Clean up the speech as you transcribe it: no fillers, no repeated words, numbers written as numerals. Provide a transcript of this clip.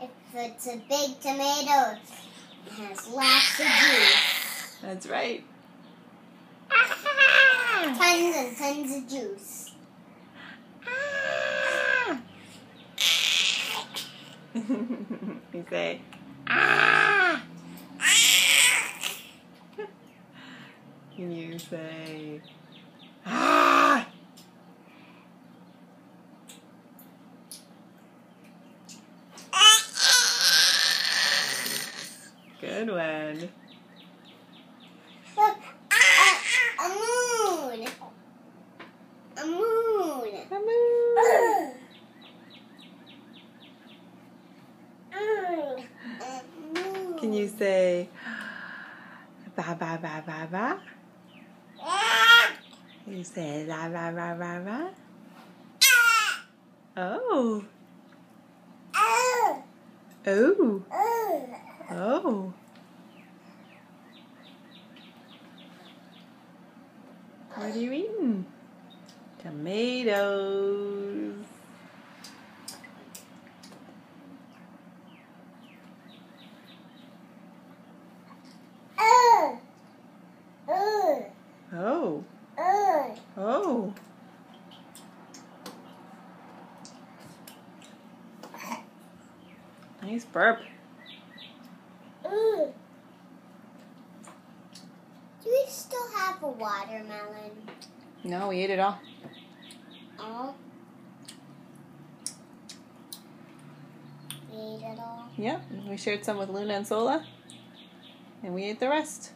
if it's a big tomato, it has lots of juice. That's right. Tons and tons of juice. You say, ah. Can you say, ah? Good one. Look, a moon. A moon. A moon. Can you say, ba ba ba ba ba? Can you say, la la la la la? Oh. Oh. Oh. What are you eating? Tomatoes. Oh. Oh. Nice burp. Do we still have a watermelon? No, we ate it all. Oh. We ate it all? Yep, we shared some with Luna and Sola, and we ate the rest.